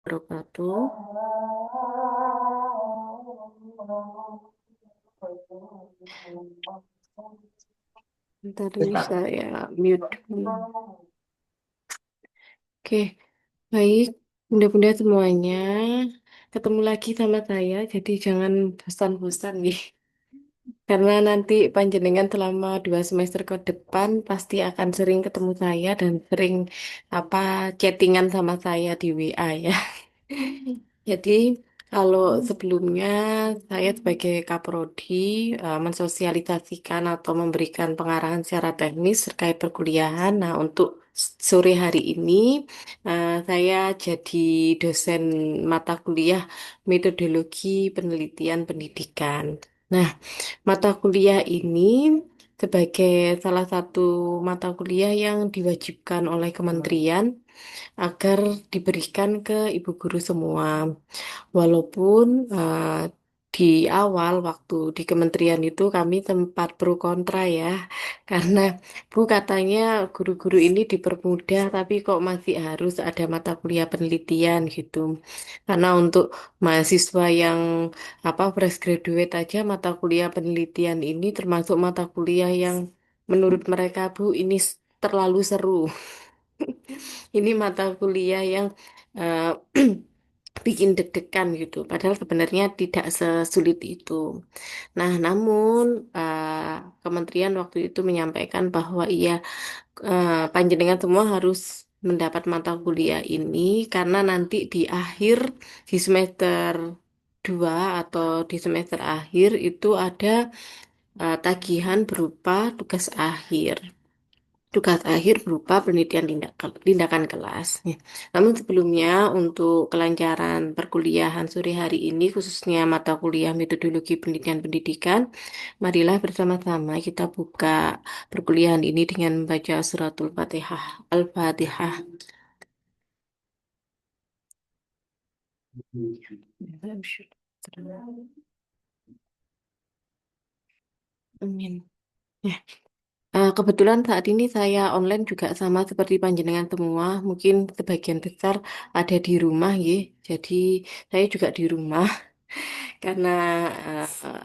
Wabarakatuh. Bentar ini saya mute dulu. Oke, baik. Bunda-bunda semuanya, ketemu lagi sama saya. Jadi jangan bosan-bosan nih. Karena nanti panjenengan selama 2 semester ke depan pasti akan sering ketemu saya dan sering apa chattingan sama saya di WA ya. Jadi, kalau sebelumnya saya sebagai Kaprodi mensosialisasikan atau memberikan pengarahan secara teknis terkait perkuliahan. Nah, untuk sore hari ini saya jadi dosen mata kuliah Metodologi Penelitian Pendidikan. Nah, mata kuliah ini sebagai salah satu mata kuliah yang diwajibkan oleh kementerian agar diberikan ke ibu guru semua. Walaupun di awal waktu di kementerian itu kami sempat pro kontra ya, karena Bu katanya guru-guru ini dipermudah, tapi kok masih harus ada mata kuliah penelitian gitu. Karena untuk mahasiswa yang fresh graduate aja mata kuliah penelitian ini termasuk mata kuliah yang menurut mereka Bu ini terlalu seru. Ini mata kuliah yang eh, bikin deg-degan gitu. Padahal sebenarnya tidak sesulit itu. Nah, namun kementerian waktu itu menyampaikan bahwa iya panjenengan semua harus mendapat mata kuliah ini karena nanti di akhir di semester 2 atau di semester akhir itu ada tagihan berupa tugas akhir. Tugas akhir berupa penelitian tindakan kelas. Ya. Namun sebelumnya untuk kelancaran perkuliahan sore hari ini khususnya mata kuliah metodologi penelitian pendidikan, marilah bersama-sama kita buka perkuliahan ini dengan membaca suratul Fatihah. Al-Fatihah. Amin. Ya. Kebetulan saat ini saya online juga sama seperti panjenengan semua. Mungkin sebagian besar ada di rumah ya. Jadi saya juga di rumah karena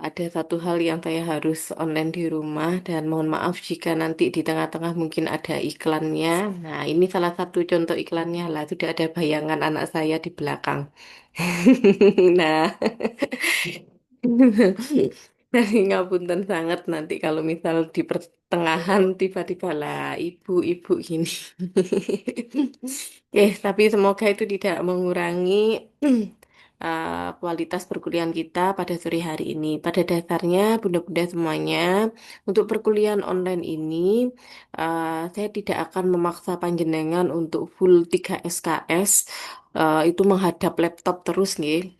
ada satu hal yang saya harus online di rumah dan mohon maaf jika nanti di tengah-tengah mungkin ada iklannya. Nah, ini salah satu contoh iklannya lah. Sudah ada bayangan anak saya di belakang. Nah, dari ngapunten sangat nanti kalau misal di pertengahan tiba-tiba lah ibu-ibu gini. Tapi semoga itu tidak mengurangi kualitas perkuliahan kita pada sore hari ini. Pada dasarnya, bunda-bunda semuanya, untuk perkuliahan online ini, saya tidak akan memaksa panjenengan untuk full 3 SKS, itu menghadap laptop terus, nih.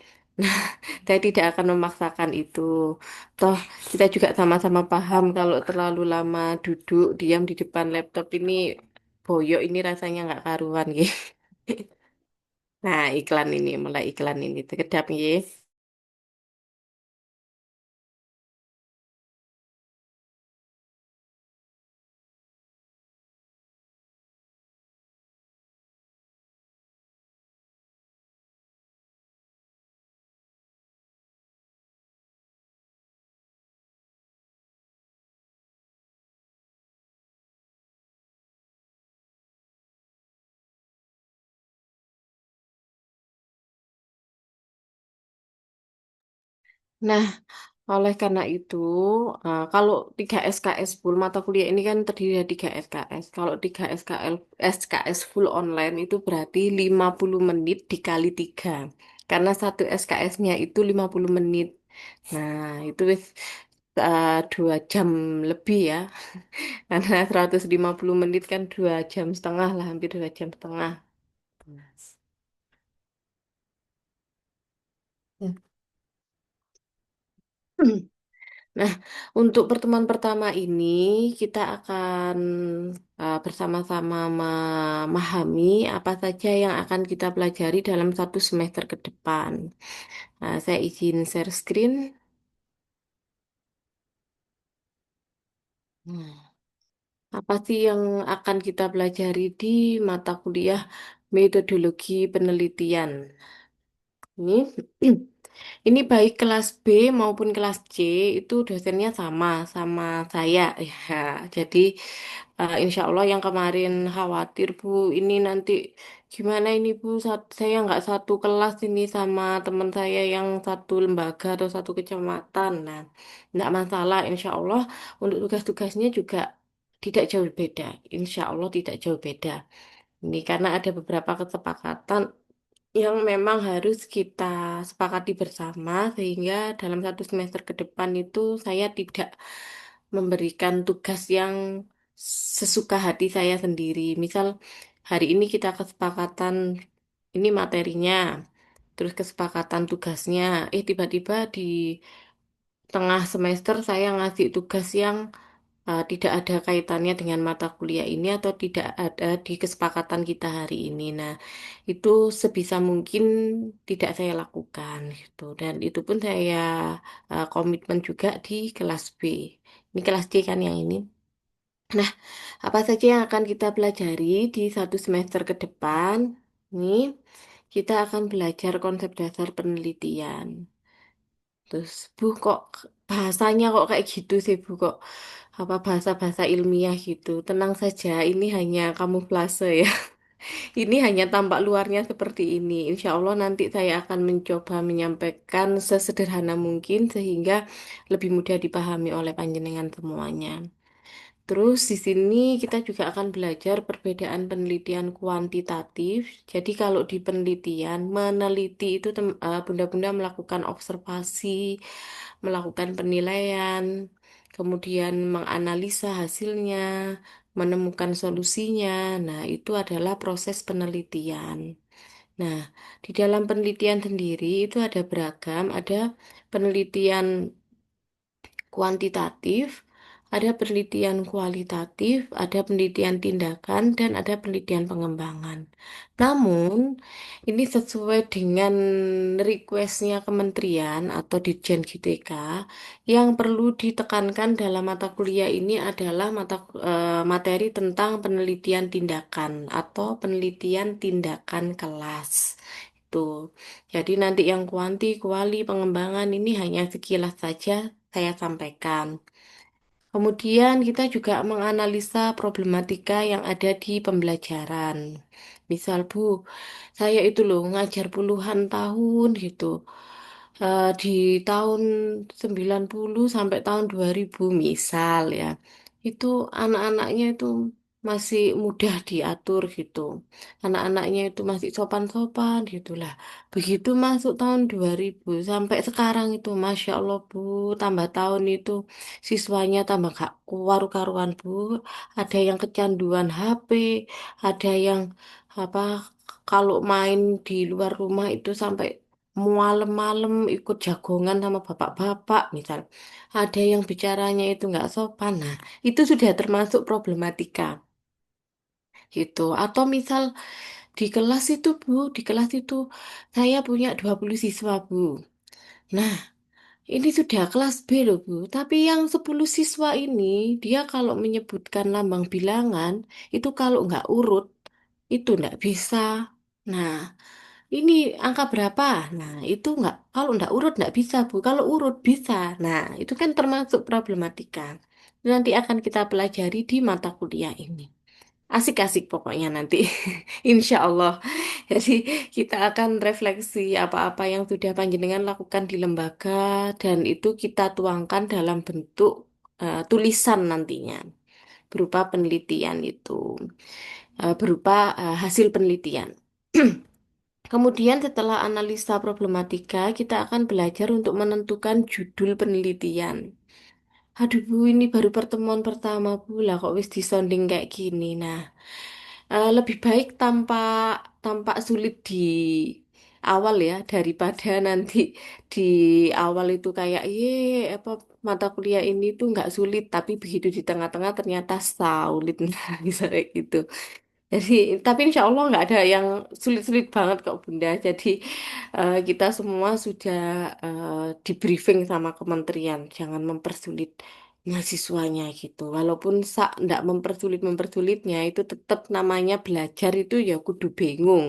Saya tidak akan memaksakan itu. Toh, kita juga sama-sama paham kalau terlalu lama duduk diam di depan laptop ini, boyok ini rasanya nggak karuan, gitu. Nah, iklan ini, mulai iklan ini. Sekedap, ya. Nah, oleh karena itu, kalau 3 SKS full mata kuliah ini kan terdiri dari 3 SKS. Kalau 3 SKS full online itu berarti 50 menit dikali 3. Karena satu SKS-nya itu 50 menit. Nah, itu wis 2 jam lebih ya. Karena 150 menit kan 2 jam setengah lah, hampir 2 jam setengah. Nah, untuk pertemuan pertama ini kita akan bersama-sama memahami apa saja yang akan kita pelajari dalam 1 semester ke depan. Saya izin share screen. Nah, apa sih yang akan kita pelajari di mata kuliah? metodologi penelitian. Ini, ini baik kelas B maupun kelas C itu dosennya sama saya. Ya, jadi insya Allah yang kemarin khawatir Bu, ini nanti gimana ini Bu? Saya nggak satu kelas ini sama teman saya yang satu lembaga atau satu kecamatan. Nah, nggak masalah. Insya Allah untuk tugas-tugasnya juga tidak jauh beda. Insya Allah tidak jauh beda. Ini karena ada beberapa kesepakatan yang memang harus kita sepakati bersama sehingga dalam satu semester ke depan itu saya tidak memberikan tugas yang sesuka hati saya sendiri. Misal hari ini kita kesepakatan ini materinya, terus kesepakatan tugasnya, tiba-tiba di tengah semester saya ngasih tugas yang tidak ada kaitannya dengan mata kuliah ini atau tidak ada di kesepakatan kita hari ini. Nah, itu sebisa mungkin tidak saya lakukan gitu. Dan itu pun saya komitmen juga di kelas B. Ini kelas C kan yang ini. Nah, apa saja yang akan kita pelajari di satu semester ke depan? Ini kita akan belajar konsep dasar penelitian. Terus, Bu, kok bahasanya kok kayak gitu sih, Bu? Kok apa bahasa-bahasa ilmiah gitu? Tenang saja, ini hanya kamuflase ya. Ini hanya tampak luarnya seperti ini. Insya Allah nanti saya akan mencoba menyampaikan sesederhana mungkin sehingga lebih mudah dipahami oleh panjenengan semuanya. Terus di sini kita juga akan belajar perbedaan penelitian kuantitatif. Jadi kalau di penelitian, meneliti itu bunda-bunda melakukan observasi, melakukan penilaian, kemudian menganalisa hasilnya, menemukan solusinya. Nah, itu adalah proses penelitian. Nah, di dalam penelitian sendiri itu ada beragam, ada penelitian kuantitatif, ada penelitian kualitatif, ada penelitian tindakan, dan ada penelitian pengembangan. Namun, ini sesuai dengan requestnya kementerian atau Ditjen GTK, yang perlu ditekankan dalam mata kuliah ini adalah materi tentang penelitian tindakan atau penelitian tindakan kelas. Itu. Jadi nanti yang kuali, pengembangan ini hanya sekilas saja saya sampaikan. Kemudian kita juga menganalisa problematika yang ada di pembelajaran. Misal, Bu, saya itu loh ngajar puluhan tahun gitu. Di tahun 90 sampai tahun 2000 misal ya. Itu anak-anaknya itu masih mudah diatur gitu. Anak-anaknya itu masih sopan-sopan gitulah. Begitu masuk tahun 2000 sampai sekarang itu Masya Allah Bu, tambah tahun itu siswanya tambah gak karu-karuan Bu. Ada yang kecanduan HP, ada yang apa kalau main di luar rumah itu sampai malam-malam ikut jagongan sama bapak-bapak misal. Ada yang bicaranya itu nggak sopan. Nah, itu sudah termasuk problematika gitu. Atau misal di kelas itu Bu, di kelas itu saya punya 20 siswa Bu. Nah, ini sudah kelas B loh Bu, tapi yang 10 siswa ini dia kalau menyebutkan lambang bilangan itu kalau nggak urut itu nggak bisa. Nah, ini angka berapa? Nah, itu nggak, kalau nggak urut nggak bisa Bu, kalau urut bisa. Nah, itu kan termasuk problematika. Nanti akan kita pelajari di mata kuliah ini. Asik-asik pokoknya nanti, insya Allah. Jadi kita akan refleksi apa-apa yang sudah panjenengan lakukan di lembaga dan itu kita tuangkan dalam bentuk tulisan nantinya berupa penelitian itu, berupa hasil penelitian. Kemudian setelah analisa problematika, kita akan belajar untuk menentukan judul penelitian. Aduh Bu, ini baru pertemuan pertama Bu lah kok wis disonding kayak gini. Nah, lebih baik tampak sulit di awal ya daripada nanti di awal itu kayak apa mata kuliah ini tuh nggak sulit tapi begitu di tengah-tengah ternyata sulit nah bisa kayak gitu. Jadi tapi insya Allah nggak ada yang sulit-sulit banget kok Bunda. Jadi kita semua sudah di briefing sama kementerian jangan mempersulit. mahasiswanya gitu. Walaupun ndak mempersulit-mempersulitnya, itu tetap namanya belajar itu ya kudu bingung.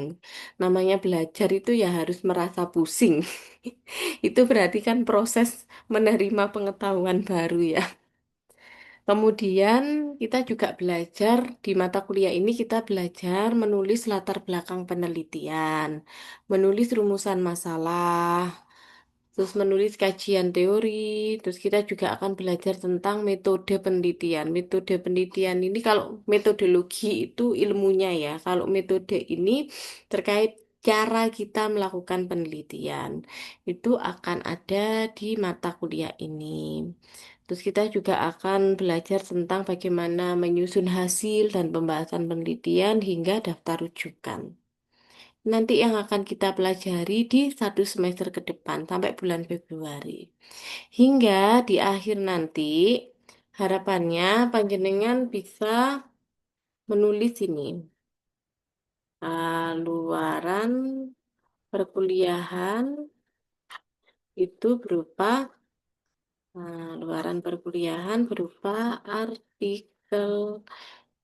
Namanya belajar itu ya harus merasa pusing. Itu berarti kan proses menerima pengetahuan baru ya. Kemudian kita juga belajar di mata kuliah ini kita belajar menulis latar belakang penelitian, menulis rumusan masalah, terus menulis kajian teori, terus kita juga akan belajar tentang metode penelitian. Metode penelitian ini kalau metodologi itu ilmunya ya, kalau metode ini terkait cara kita melakukan penelitian. Itu akan ada di mata kuliah ini. Terus kita juga akan belajar tentang bagaimana menyusun hasil dan pembahasan penelitian hingga daftar rujukan. Nanti yang akan kita pelajari di 1 semester ke depan sampai bulan Februari. Hingga di akhir nanti harapannya panjenengan bisa menulis ini luaran perkuliahan itu berupa luaran perkuliahan berupa artikel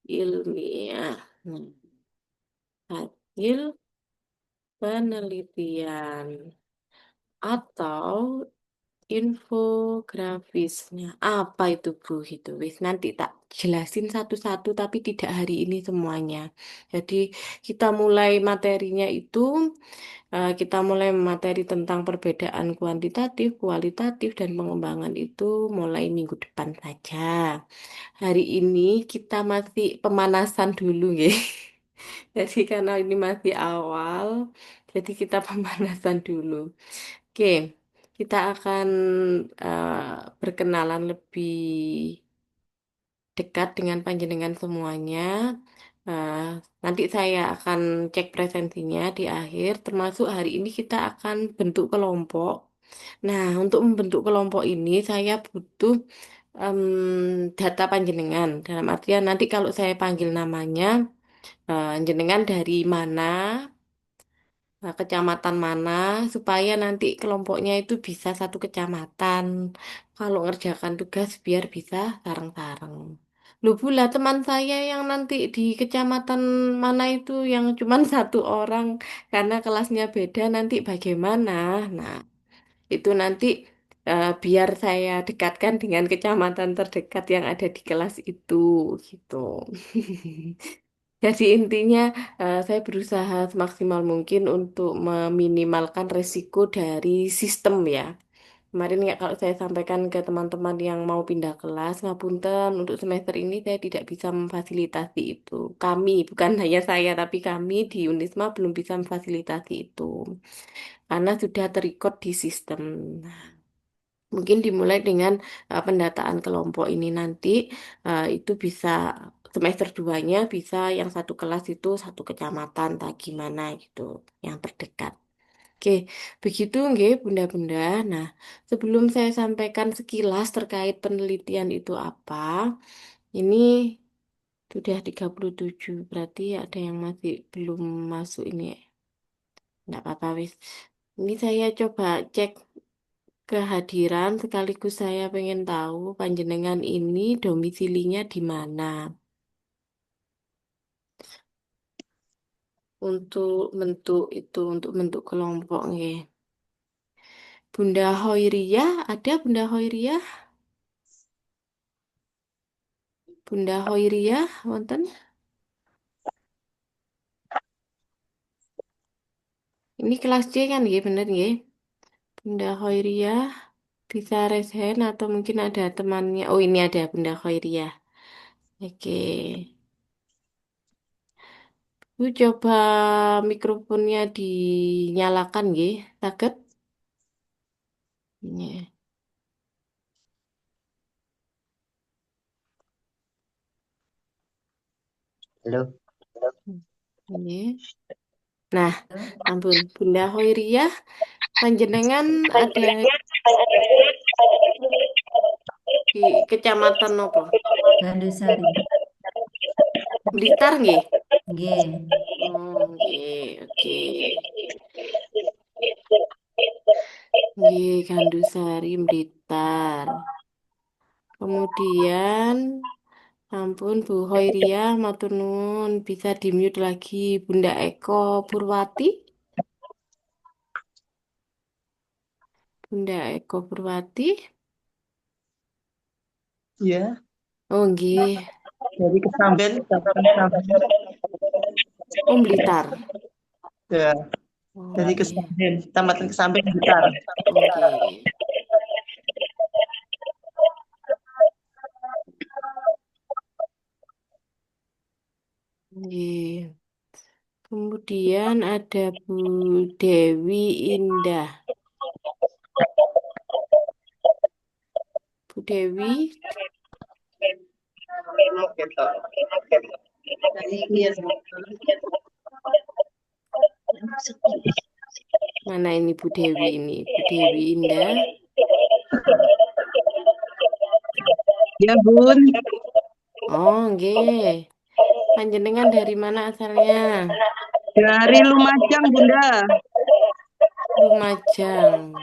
ilmiah, hasil penelitian atau infografisnya. Apa itu Bu? Gitu. Wis nanti tak jelasin satu-satu tapi tidak hari ini semuanya. Jadi kita mulai materinya itu kita mulai materi tentang perbedaan kuantitatif, kualitatif dan pengembangan itu mulai minggu depan saja. Hari ini kita masih pemanasan dulu ya. Jadi karena ini masih awal, jadi kita pemanasan dulu. Oke, kita akan eh, berkenalan lebih dekat dengan panjenengan semuanya. Eh, Nanti saya akan cek presensinya di akhir, termasuk hari ini kita akan bentuk kelompok. Nah, untuk membentuk kelompok ini saya butuh data panjenengan. Dalam artian nanti kalau saya panggil namanya, jenengan dari mana, kecamatan mana supaya nanti kelompoknya itu bisa satu kecamatan. Kalau ngerjakan tugas biar bisa sareng-sareng. Lu pula teman saya yang nanti di kecamatan mana itu yang cuman satu orang karena kelasnya beda nanti bagaimana? Nah, itu nanti biar saya dekatkan dengan kecamatan terdekat yang ada di kelas itu gitu. Jadi intinya saya berusaha semaksimal mungkin untuk meminimalkan resiko dari sistem ya. Kemarin ya kalau saya sampaikan ke teman-teman yang mau pindah kelas, ngapunten untuk semester ini saya tidak bisa memfasilitasi itu. Kami, bukan hanya saya, tapi kami di Unisma belum bisa memfasilitasi itu. Karena sudah terikut di sistem. Mungkin dimulai dengan pendataan kelompok ini nanti itu bisa semester 2-nya bisa yang satu kelas itu satu kecamatan tak gimana gitu yang terdekat. Oke, begitu nggih Bunda-bunda. Nah, sebelum saya sampaikan sekilas terkait penelitian itu apa, ini sudah 37 berarti ada yang masih belum masuk ini. Enggak apa-apa wis. Ini saya coba cek kehadiran sekaligus saya pengen tahu panjenengan ini domisilinya di mana untuk bentuk itu untuk bentuk kelompok nggih. Bunda Hoiriyah ada Bunda Hoiriyah? Bunda Hoiriyah wonten? Ini kelas C kan nggih bener nggih? Bunda Hoiriyah bisa raise hand atau mungkin ada temannya. Oh, ini ada Bunda Hoiriyah. Oke. Bu coba mikrofonnya dinyalakan nggih. Saged? Nggih. Halo, Nggih. Nah, ampun, Bunda Hoiriyah, panjenengan ada di kecamatan apa? Gandusari. Blitar nggih? Nggih. Oh, nggih, oke. Nggih, Gandusari Blitar. Kemudian, ampun Bu Hoiria, matur nuwun, bisa di-mute lagi Bunda Eko Purwati. Bunda Eko Purwati. Ya, Oh, nggih. dari Kesamben, Kecamatan Kesamben. Om Blitar. Ya, Oh, dari nggih. Kesamben, Kecamatan Kesamben Blitar. Nggih. Nggih. Kemudian ada Bu Dewi Indah. Bu Dewi, mana ini Bu Dewi ini? Bu Dewi Indah. Ya, Bun. Oh, nggih. Panjenengan dari mana asalnya? Dari Lumajang, Bunda. Lumajang.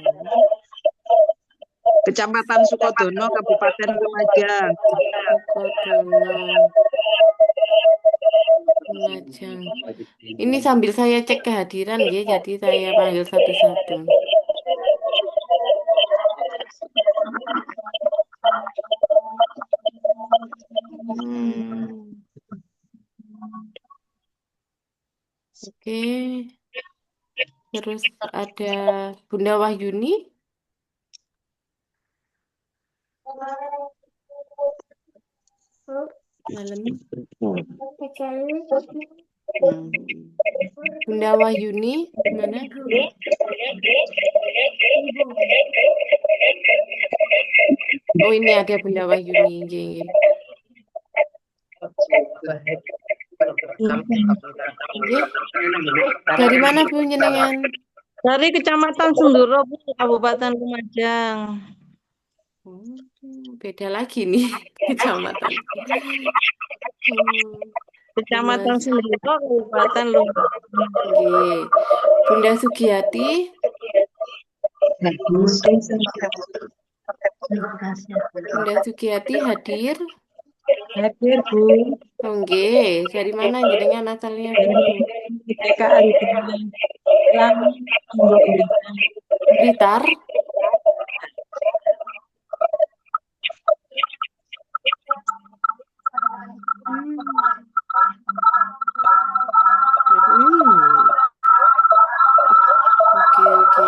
Kecamatan Sukodono, Kabupaten Lumajang. Sukodono, Lumajang. Ini sambil saya cek kehadiran, nggih, jadi saya panggil satu-satu. Hmm, oke. Terus ada Bunda Wahyuni. Malam. Hmm. Bunda Wahyuni, mana? Oh, ini ada Bunda Wahyuni. Nggih, nggih. Nggih. Dari mana Bu jenengan? Dari Kecamatan Senduro, Bu, Kabupaten Lumajang. Beda lagi nih kecamatan. Hmm, Kecamatan Mas, Senduro, Kabupaten Lumajang. nggih. Bunda Sugiyati, Bunda Sugiyati hadir. Hadir, Bu. Oh, nggih. Dari mana jenengan asalnya Bu? Dari TKA Lang, Blitar. Hmm. Oke, oke.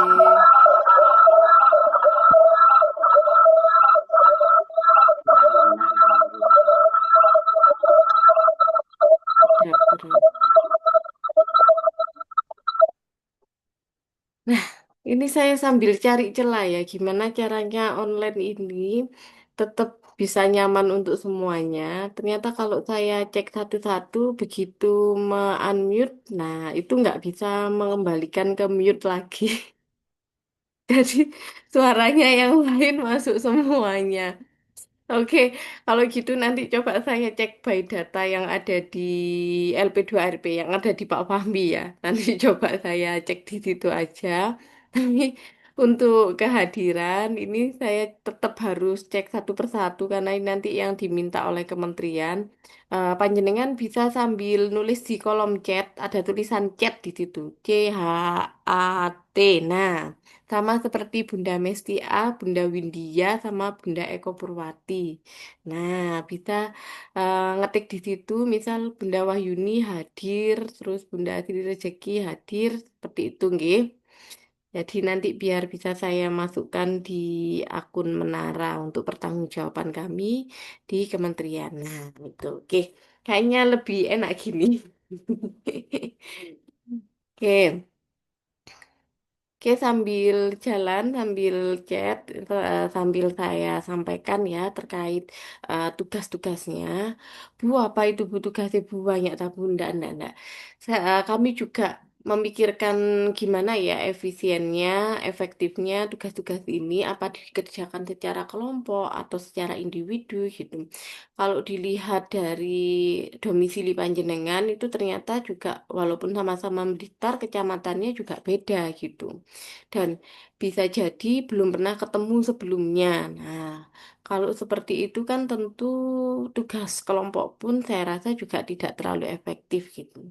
Dapur. Ini saya sambil cari celah ya, gimana caranya online ini tetap bisa nyaman untuk semuanya. Ternyata kalau saya cek satu-satu, begitu me-unmute, nah itu nggak bisa mengembalikan ke mute lagi. Jadi suaranya yang lain masuk semuanya. Oke, kalau gitu nanti coba saya cek by data yang ada di LP2RP, yang ada di Pak Fahmi ya. Nanti coba saya cek di situ aja. Tapi untuk kehadiran ini saya tetap harus cek satu persatu karena ini nanti yang diminta oleh kementerian. Panjenengan bisa sambil nulis di kolom chat, ada tulisan chat di situ. CHAT. Nah, sama seperti Bunda Mestia, Bunda Windia, sama Bunda Eko Purwati. Nah, bisa ngetik di situ, misal Bunda Wahyuni hadir, terus Bunda Sri Rezeki hadir, seperti itu, nggih. Jadi nanti biar bisa saya masukkan di akun Menara untuk pertanggungjawaban kami di kementerian. Nah, itu, oke. Kayaknya lebih enak gini. Oke. Oke, sambil jalan, sambil chat, sambil saya sampaikan ya terkait tugas-tugasnya. Bu, apa itu Bu tugasnya Bu? Banyak tak Bu? Enggak, enggak. Kami juga memikirkan gimana ya efisiennya, efektifnya tugas-tugas ini apa dikerjakan secara kelompok atau secara individu gitu. Kalau dilihat dari domisili panjenengan itu ternyata juga walaupun sama-sama Blitar, kecamatannya juga beda gitu. Dan bisa jadi belum pernah ketemu sebelumnya. Nah, kalau seperti itu kan tentu tugas kelompok pun saya rasa juga tidak terlalu efektif gitu.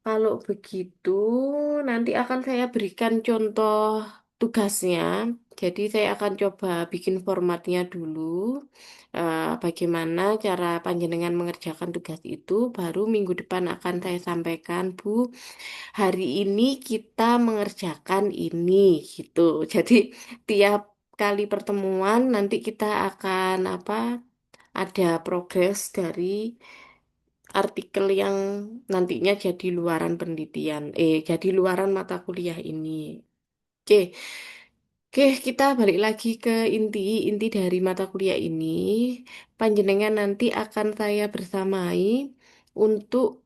Kalau begitu, nanti akan saya berikan contoh tugasnya. Jadi saya akan coba bikin formatnya dulu. Bagaimana cara panjenengan mengerjakan tugas itu. Baru minggu depan akan saya sampaikan, Bu. Hari ini kita mengerjakan ini, gitu. Jadi tiap kali pertemuan nanti kita akan apa? Ada progres dari artikel yang nantinya jadi luaran penelitian, jadi luaran mata kuliah ini. Oke, oke, kita balik lagi ke inti dari mata kuliah ini. Panjenengan nanti akan saya bersamai untuk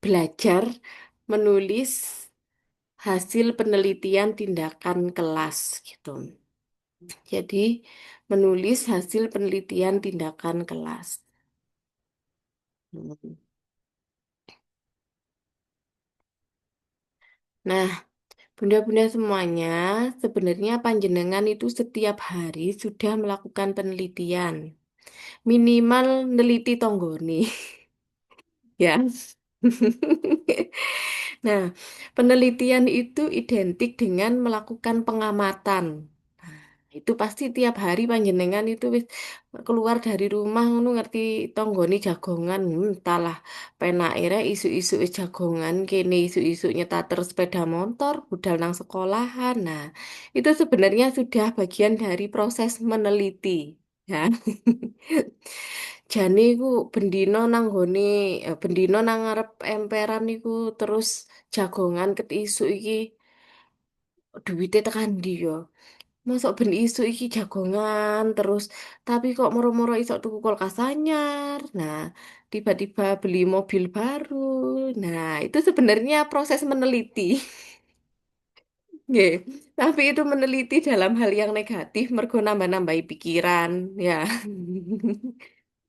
belajar menulis hasil penelitian tindakan kelas gitu. Jadi, menulis hasil penelitian tindakan kelas. Hmm. Nah, bunda-bunda semuanya, sebenarnya panjenengan itu setiap hari sudah melakukan penelitian. Minimal neliti tonggoni, ya. Nah, penelitian itu identik dengan melakukan pengamatan. Nah, itu pasti tiap hari panjenengan itu wis keluar dari rumah ngono ngerti tonggoni jagongan, entahlah penaire isu-isu wis jagongan kene isu-isu nyetater sepeda motor budal nang sekolahan. Nah, itu sebenarnya sudah bagian dari proses meneliti. Ya. Jane iku bendino nang gone bendino nang ngarep emperan iku terus jagongan ket isu iki duwite tekan ndi yo. Masuk ben isu iki jagongan terus tapi kok moro-moro iso tuku kulkas anyar. Nah, tiba-tiba beli mobil baru. Nah, itu sebenarnya proses meneliti. Nggih. Tapi itu meneliti dalam hal yang negatif mergo nambah-nambahi pikiran, ya.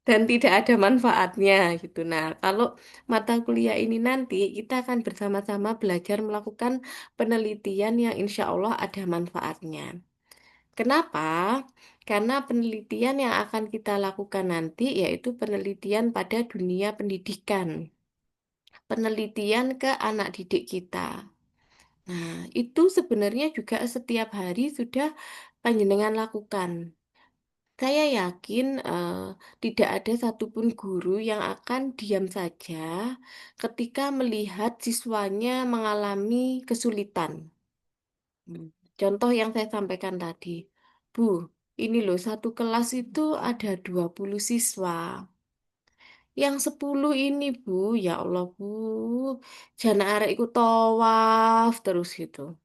Dan tidak ada manfaatnya gitu. Nah, kalau mata kuliah ini nanti kita akan bersama-sama belajar melakukan penelitian yang insya Allah ada manfaatnya. Kenapa? Karena penelitian yang akan kita lakukan nanti yaitu penelitian pada dunia pendidikan, penelitian ke anak didik kita. Nah, itu sebenarnya juga setiap hari sudah panjenengan lakukan. Saya yakin tidak ada satupun guru yang akan diam saja ketika melihat siswanya mengalami kesulitan. Contoh yang saya sampaikan tadi, Bu, ini loh satu kelas itu ada 20 siswa. Yang 10 ini, Bu, ya Allah, Bu, jana arek iku tawaf terus gitu.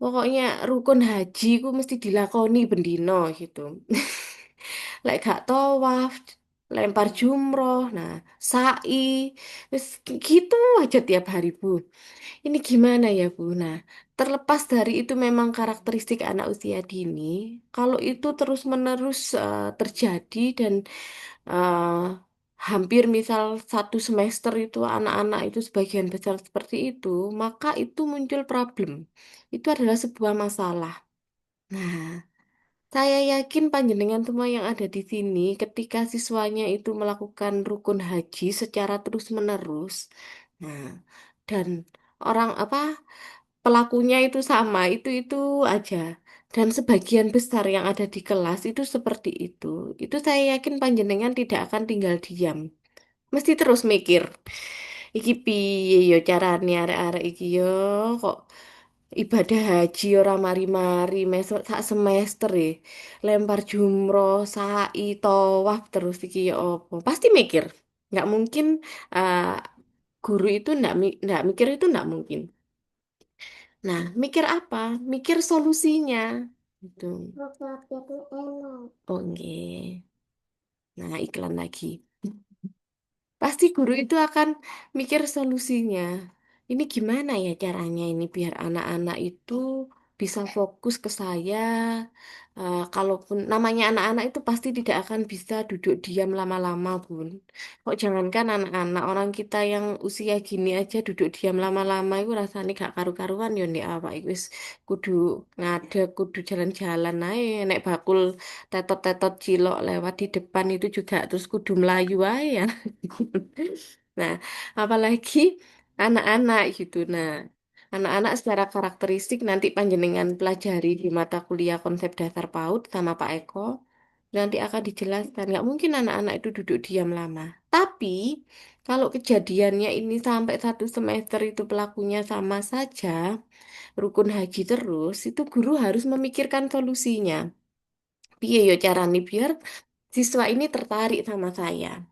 Pokoknya rukun haji ku mesti dilakoni bendino gitu. Lek gak tawaf, lempar jumroh, nah sa'i, terus gitu aja tiap hari Bu. Ini gimana ya Bu? Nah, terlepas dari itu memang karakteristik anak usia dini, kalau itu terus-menerus terjadi dan eh, hampir misal satu semester itu anak-anak itu sebagian besar seperti itu, maka itu muncul problem. Itu adalah sebuah masalah. Nah, saya yakin panjenengan semua yang ada di sini ketika siswanya itu melakukan rukun haji secara terus-menerus. Nah, dan orang apa pelakunya itu sama, itu aja. Dan sebagian besar yang ada di kelas itu seperti itu. Itu saya yakin panjenengan tidak akan tinggal diam. Mesti terus mikir. Iki piye yo carane arek-arek iki yo kok ibadah haji ora mari-mari mesok sak semester lempar jumroh sa'i tawaf terus iki ya opo pasti mikir nggak mungkin uh, guru itu nggak mikir itu nggak mungkin nah mikir apa mikir solusinya itu oh nggih. Nah iklan lagi Pasti guru itu akan mikir solusinya. Ini gimana ya caranya ini biar anak-anak itu bisa fokus ke saya. Kalaupun namanya anak-anak itu pasti tidak akan bisa duduk diam lama-lama, Bun. Kok jangankan anak-anak, orang kita yang usia gini aja duduk diam lama-lama itu rasanya gak karu-karuan ya ndek awak iku wis kudu ngadeg, kudu jalan-jalan ae, nek bakul tetot-tetot cilok lewat di depan itu juga terus kudu melayu ae ya. Nah, apalagi anak-anak gitu. Nah, anak-anak secara karakteristik nanti panjenengan pelajari di mata kuliah konsep dasar PAUD sama Pak Eko. Nanti akan dijelaskan. Nggak mungkin anak-anak itu duduk diam lama. Tapi, kalau kejadiannya ini sampai 1 semester itu pelakunya sama saja, rukun haji terus, itu guru harus memikirkan solusinya. Piye yo carane biar siswa ini tertarik sama saya.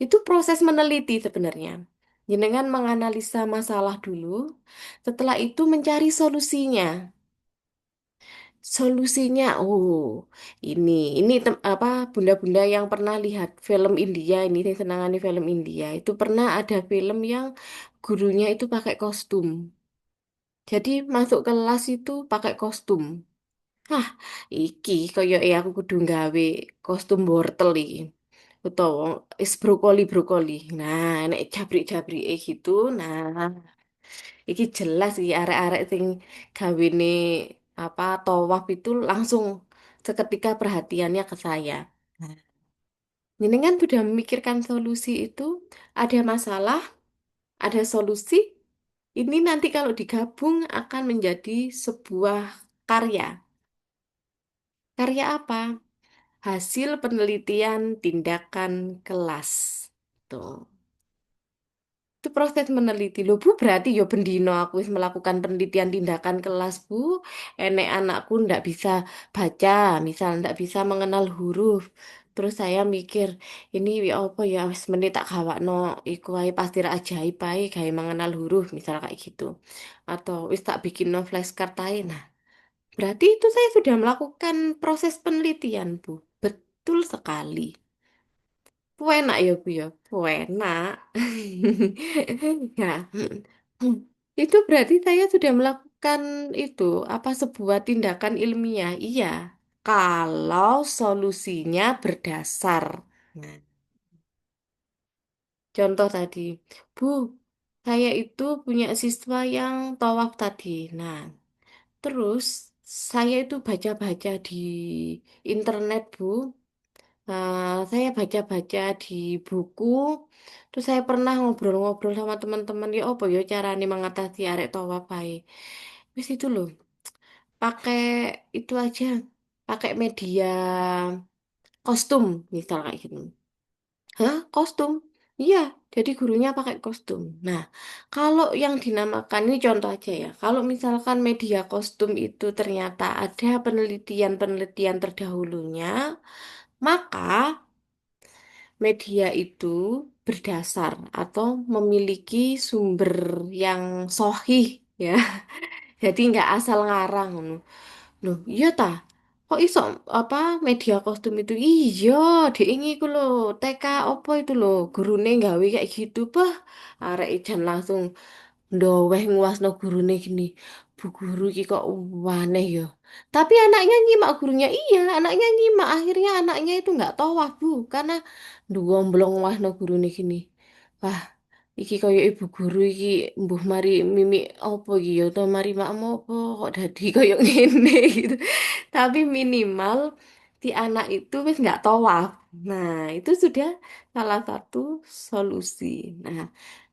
Itu proses meneliti sebenarnya. Jenengan menganalisa masalah dulu, setelah itu mencari solusinya. Solusinya, oh, apa bunda-bunda yang pernah lihat film India ini, yang senangani film India, itu pernah ada film yang gurunya itu pakai kostum. Jadi masuk kelas itu pakai kostum. Hah, iki koyo aku kudu gawe kostum wortel iki. Utawa is brokoli. Nah, nek jabrik-jabrik gitu. Nah, iki jelas sih arek-arek sing gawene apa tawaf itu langsung seketika perhatiannya ke saya. Nah, jenengan sudah memikirkan solusi itu, ada masalah, ada solusi. Ini nanti kalau digabung akan menjadi sebuah karya. Karya apa? Hasil penelitian tindakan kelas. Tuh. Itu proses meneliti. Loh, Bu, berarti yo bendino aku wis melakukan penelitian tindakan kelas, Bu. Enek anakku ndak bisa baca, misal ndak bisa mengenal huruf. Terus saya mikir, ini ya apa ya wis menit tak gawakno iku ae pasti ra ajaib ae gawe mengenal huruf, misal kayak gitu. Atau wis tak bikin no flashcard ae. Nah, berarti itu saya sudah melakukan proses penelitian, Bu. Betul sekali. Enak ya Bu ya, enak. Ya, itu berarti saya sudah melakukan itu apa sebuah tindakan ilmiah. Iya, kalau solusinya berdasar. Nah, contoh tadi, Bu, saya itu punya siswa yang tawaf tadi. Nah, terus saya itu baca-baca di internet, Bu. Saya baca-baca di buku, terus saya pernah ngobrol-ngobrol sama teman-teman ya apa ya carane mengatasi arek tawa bae. Wis itu loh, pakai itu aja, pakai media kostum misal kayak gitu. Hah, kostum? Iya, jadi gurunya pakai kostum. Nah, kalau yang dinamakan ini contoh aja ya. Kalau misalkan media kostum itu ternyata ada penelitian-penelitian terdahulunya, maka media itu berdasar atau memiliki sumber yang sohih ya. Jadi nggak asal ngarang ngono. Loh, iya ta? Kok iso apa media kostum itu? Iya, diingi ku lho, TK opo itu lho, gurune gawe kayak gitu. Bah, arek ijan langsung ndoweh nguasno gurune gini. Bu guru iki kok aneh ya. Tapi anaknya nyimak gurunya, iya, anaknya nyimak. Akhirnya anaknya itu nggak tawah, Bu, karena nduwomblong nguasno gurune gini. Wah, iki kaya ibu guru iki mbuh mari mimik apa iki ya to mari makmu apa kok dadi kaya ngene gitu. Tapi minimal si anak itu wis nggak tawaf. Nah, itu sudah salah satu solusi.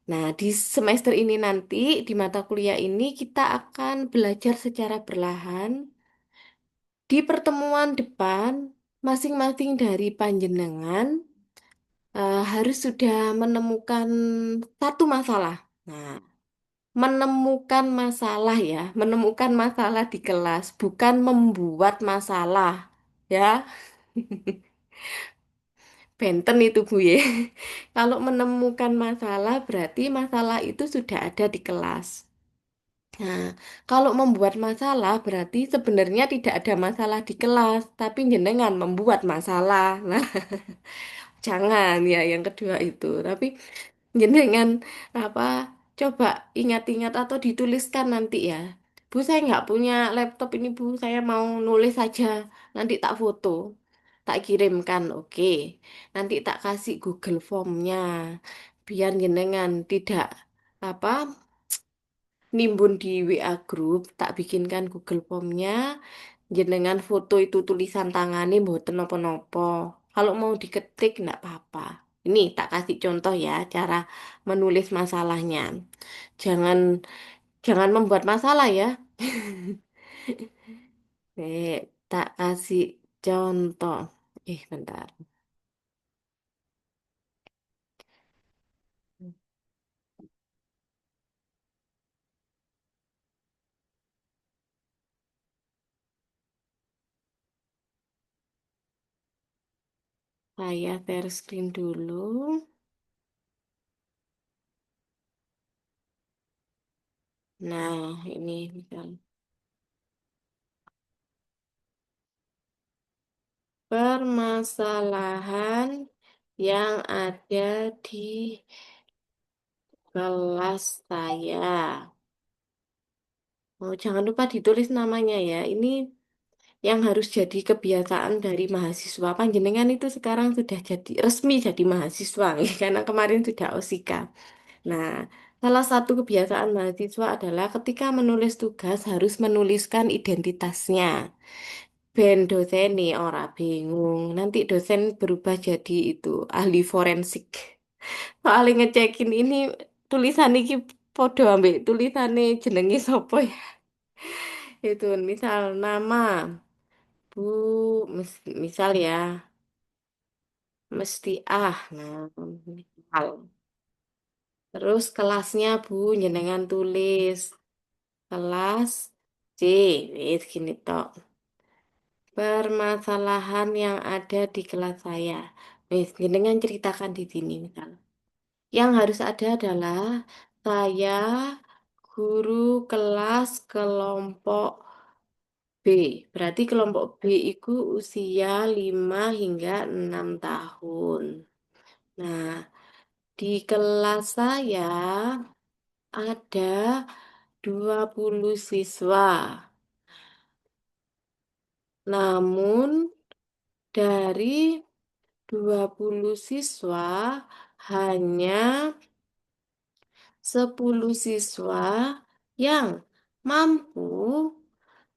Nah, di semester ini nanti di mata kuliah ini kita akan belajar secara perlahan. Di pertemuan depan masing-masing dari panjenengan harus sudah menemukan satu masalah. Nah, menemukan masalah ya, menemukan masalah di kelas, bukan membuat masalah, ya. Benten itu Bu ya. Kalau menemukan masalah berarti masalah itu sudah ada di kelas. Nah, kalau membuat masalah berarti sebenarnya tidak ada masalah di kelas, tapi jenengan membuat masalah. Nah, Jangan ya yang kedua itu. Tapi jenengan apa coba ingat-ingat atau dituliskan nanti ya. Bu, saya nggak punya laptop ini, Bu. Saya mau nulis saja. Nanti tak foto, tak kirimkan. Oke. Nanti tak kasih Google Formnya. Biar jenengan tidak apa nimbun di WA Group, tak bikinkan Google Formnya. Jenengan foto itu tulisan tangani mboten nopo-nopo. Kalau mau diketik enggak apa-apa. Ini tak kasih contoh ya cara menulis masalahnya. Jangan jangan membuat masalah ya. Tak kasih contoh. Bentar. Saya share screen dulu. Nah, ini misal permasalahan yang ada di kelas saya. Oh, jangan lupa ditulis namanya ya. Ini yang harus jadi kebiasaan dari mahasiswa. Panjenengan itu sekarang sudah jadi resmi jadi mahasiswa, karena kemarin sudah OSIKA. Nah, salah satu kebiasaan mahasiswa adalah ketika menulis tugas harus menuliskan identitasnya. Ben dosen nih ora bingung. Nanti dosen berubah jadi itu ahli forensik. Soalnya ngecekin ini tulisan iki podo ambek tulisannya jenengi sopo ya. Itu misal nama Bu, misal ya, mesti nah, misal. Terus kelasnya Bu, jenengan tulis kelas C, wis gini tok. Permasalahan yang ada di kelas saya. Wis, jenengan ceritakan di sini misal. Yang harus ada adalah saya guru kelas kelompok B. Berarti kelompok B itu usia 5 hingga 6 tahun. Nah, di kelas saya ada 20 siswa. Namun dari 20 siswa hanya 10 siswa yang mampu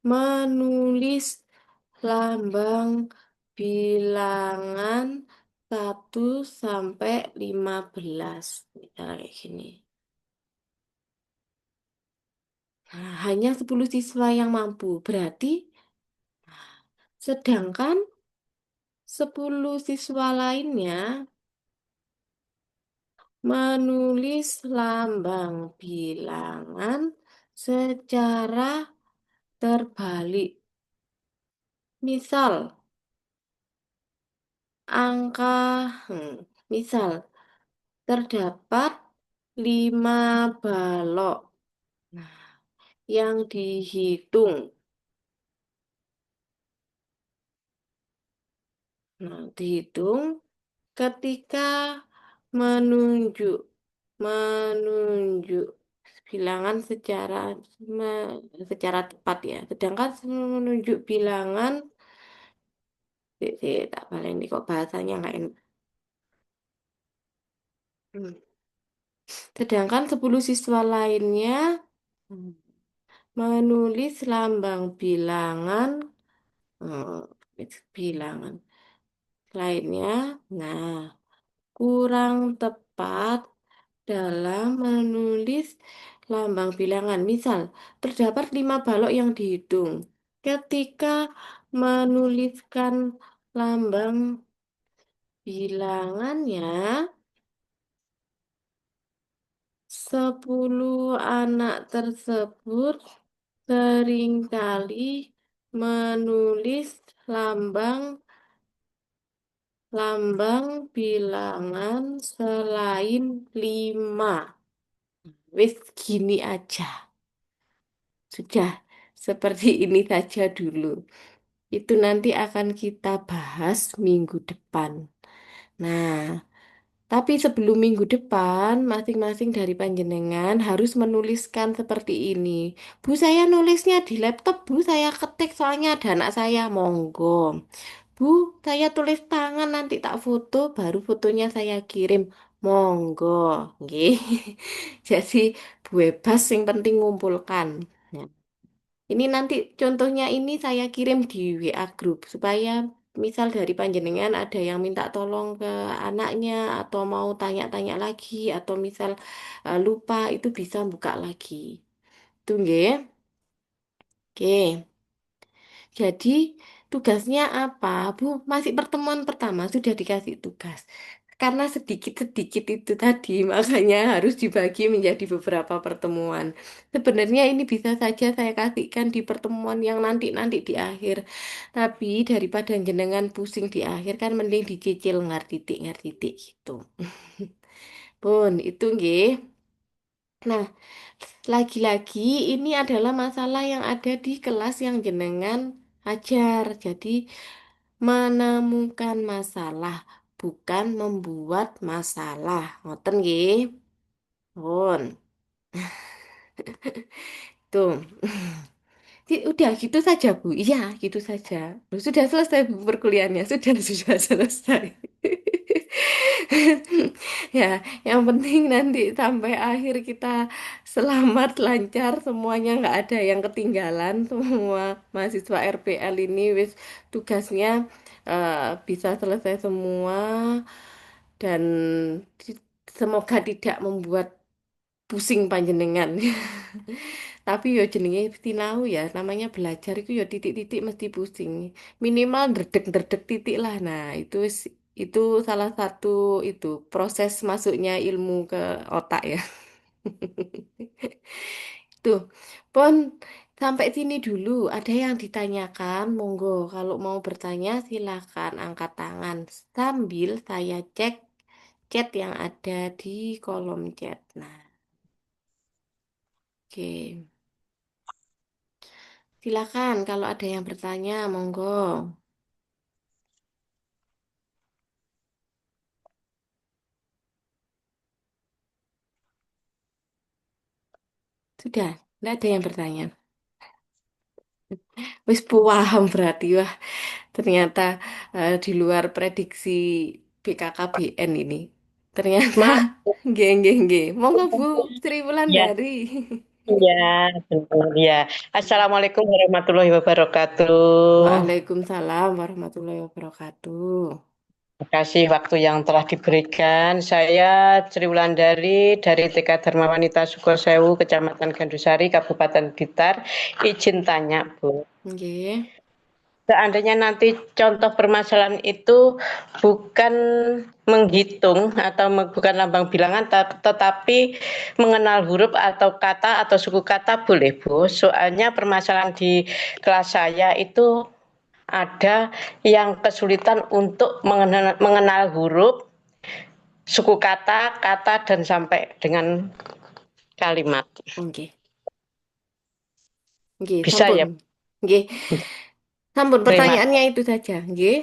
menulis lambang bilangan 1 sampai 15. Misalnya kayak gini. Nah, hanya 10 siswa yang mampu. Berarti sedangkan 10 siswa lainnya menulis lambang bilangan secara terbalik. Misal, angka, misal, terdapat 5 balok. Nah, yang dihitung. Nah, dihitung ketika menunjuk menunjuk bilangan secara tepat ya. Sedangkan menunjuk bilangan tak balik ini kok bahasanya nggak enak. Hmm. Sedangkan 10 siswa lainnya hmm, menulis lambang bilangan bilangan lainnya. Nah, kurang tepat dalam menulis lambang bilangan. Misal, terdapat 5 balok yang dihitung. Ketika menuliskan lambang bilangannya, 10 anak tersebut seringkali menulis lambang lambang bilangan selain 5. Wis gini aja. Sudah seperti ini saja dulu. Itu nanti akan kita bahas minggu depan. Nah, tapi sebelum minggu depan, masing-masing dari panjenengan harus menuliskan seperti ini. Bu, saya nulisnya di laptop, Bu, saya ketik soalnya ada anak saya, monggo. Bu, saya tulis tangan nanti tak foto, baru fotonya saya kirim. Monggo, nggih. Jadi bebas yang penting ngumpulkan. Ya. Ini nanti contohnya ini saya kirim di WA grup supaya misal dari panjenengan ada yang minta tolong ke anaknya atau mau tanya-tanya lagi atau misal lupa itu bisa buka lagi. Itu nggih. Oke. Jadi tugasnya apa? Bu, masih pertemuan pertama sudah dikasih tugas. Karena sedikit-sedikit itu tadi, makanya harus dibagi menjadi beberapa pertemuan. Sebenarnya ini bisa saja saya kasihkan di pertemuan yang nanti-nanti di akhir. Tapi daripada jenengan pusing di akhir kan mending dicicil ngartitik-ngartitik gitu. Pun, itu nggih. Nah, lagi-lagi ini adalah masalah yang ada di kelas yang jenengan ajar. Jadi menemukan masalah, bukan membuat masalah. Ngoten nggih? Pun. Tuh. Udah gitu saja, Bu. Iya, gitu saja. Loh, sudah selesai Bu perkuliahannya. Sudah selesai. Ya, yang penting nanti sampai akhir kita selamat, lancar, semuanya nggak ada yang ketinggalan. Semua mahasiswa RPL ini wis tugasnya bisa selesai semua dan di- semoga tidak membuat pusing panjenengan. Tapi yo jenenge sinau ya, namanya belajar itu yo titik-titik mesti pusing. Minimal ndredeg-ndredeg titik lah. Nah, itu salah satu itu proses masuknya ilmu ke otak ya. Tuh, Pon sampai sini dulu. Ada yang ditanyakan, monggo. Kalau mau bertanya silakan angkat tangan sambil saya cek chat yang ada di kolom chat. Nah, oke. Silakan kalau ada yang bertanya, monggo. Sudah, tidak ada yang bertanya. Wis paham berarti wah ternyata di luar prediksi BKKBN ini. Ternyata Maaf nggih nggih nggih. Monggo Bu Sri ya, Wulandari. ya, benar ya. Assalamualaikum warahmatullahi wabarakatuh. Waalaikumsalam warahmatullahi wabarakatuh. Terima kasih waktu yang telah diberikan. Saya Sri Wulandari dari TK Dharma Wanita Sukosewu, Kecamatan Gandusari, Kabupaten Blitar. Izin tanya, Bu. Nggih, Seandainya nanti contoh permasalahan itu bukan menghitung atau bukan lambang bilangan, tetapi mengenal huruf atau kata atau suku kata boleh, Bu. Soalnya permasalahan di kelas saya itu ada yang kesulitan untuk mengenal huruf, suku kata, kata dan sampai dengan kalimat. nggih. Nggih, Bisa sampun. ya? Nggih, sampun Terima pertanyaannya itu saja. Nggih.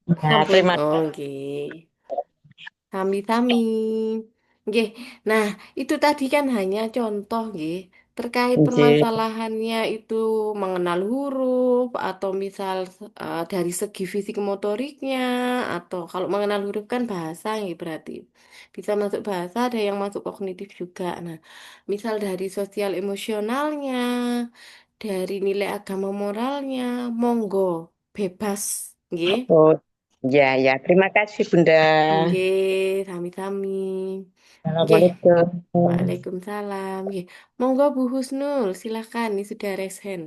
kasih. Sampun. Terima Oh, kasih. nggih. Sami-sami. Nggih. Nah, itu tadi kan hanya contoh nggih. Terkait permasalahannya itu mengenal huruf atau misal dari segi fisik motoriknya atau kalau mengenal huruf kan bahasa ya berarti bisa masuk bahasa ada yang masuk kognitif juga. Nah, misal dari sosial emosionalnya, dari nilai agama moralnya, monggo bebas nggih. Oh, ya, ya. Terima kasih, Bunda. Nggih, sami-sami. Nggih, Assalamualaikum. Waalaikumsalam. Nggih. Monggo Bu Husnul, silakan. Ini sudah raise hand.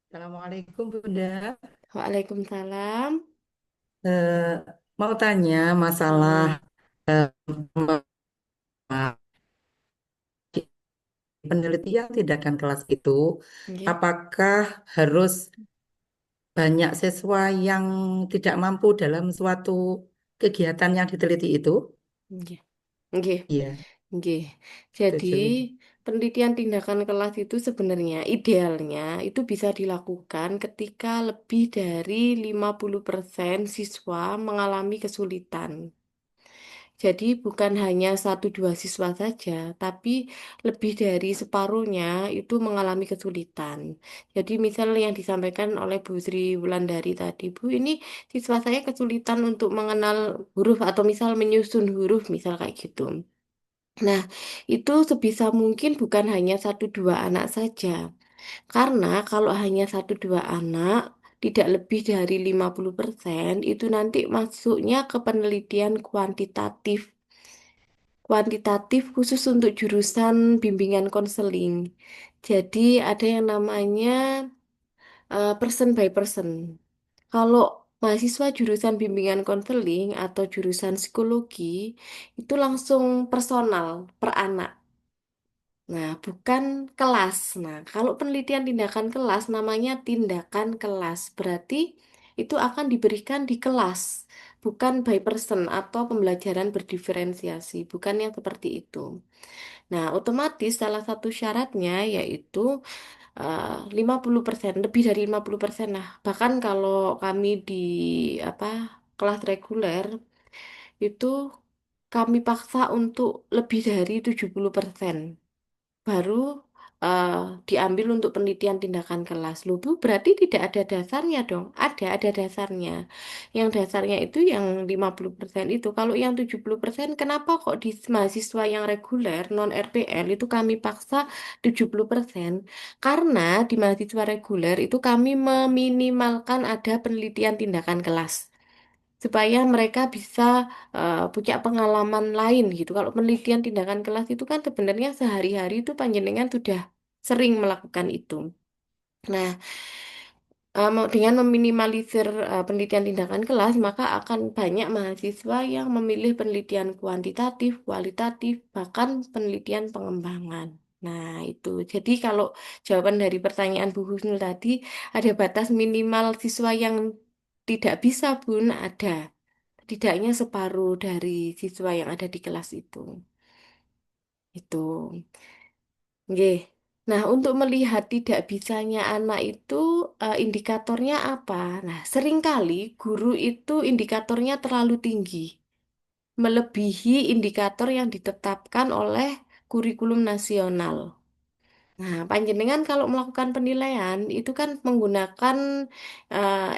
Assalamualaikum Bunda. Waalaikumsalam. Eh, Mau tanya masalah Hmm, eh, penelitian tindakan kelas itu, nggih, apakah harus banyak siswa yang tidak mampu dalam suatu kegiatan yang diteliti itu? nggih, nggih, Iya. Nggih. Jadi, Setuju. penelitian tindakan kelas itu sebenarnya idealnya itu bisa dilakukan ketika lebih dari 50% siswa mengalami kesulitan. Jadi bukan hanya satu dua siswa saja, tapi lebih dari separuhnya itu mengalami kesulitan. Jadi misal yang disampaikan oleh Bu Sri Wulandari tadi, Bu, ini siswa saya kesulitan untuk mengenal huruf atau misal menyusun huruf, misal kayak gitu. Nah, itu sebisa mungkin bukan hanya satu dua anak saja. Karena kalau hanya satu dua anak, tidak lebih dari 50% itu nanti masuknya ke penelitian kuantitatif. Kuantitatif khusus untuk jurusan bimbingan konseling. Jadi ada yang namanya person by person. Kalau mahasiswa jurusan bimbingan konseling atau jurusan psikologi itu langsung personal per anak. Nah, bukan kelas. Nah, kalau penelitian tindakan kelas namanya tindakan kelas. Berarti itu akan diberikan di kelas, bukan by person atau pembelajaran berdiferensiasi, bukan yang seperti itu. Nah, otomatis salah satu syaratnya yaitu 50%, lebih dari 50% lah. Bahkan kalau kami di apa kelas reguler itu kami paksa untuk lebih dari 70% baru eh, diambil untuk penelitian tindakan kelas. Loh, Bu, berarti tidak ada dasarnya dong. Ada dasarnya. Yang dasarnya itu yang 50% itu. Kalau yang 70%, kenapa kok di mahasiswa yang reguler, non-RPL, itu kami paksa 70%? Karena di mahasiswa reguler itu kami meminimalkan ada penelitian tindakan kelas supaya mereka bisa punya pengalaman lain gitu. Kalau penelitian tindakan kelas itu kan sebenarnya sehari-hari itu panjenengan sudah sering melakukan itu. Nah, dengan meminimalisir penelitian tindakan kelas, maka akan banyak mahasiswa yang memilih penelitian kuantitatif, kualitatif, bahkan penelitian pengembangan. Nah, itu. Jadi kalau jawaban dari pertanyaan Bu Husnul tadi, ada batas minimal siswa yang tidak bisa, Bun, ada. Setidaknya separuh dari siswa yang ada di kelas itu. Itu. Nggih. Nah, untuk melihat tidak bisanya anak itu indikatornya apa? Nah, seringkali guru itu indikatornya terlalu tinggi, melebihi indikator yang ditetapkan oleh kurikulum nasional. Nah, panjenengan kalau melakukan penilaian itu kan menggunakan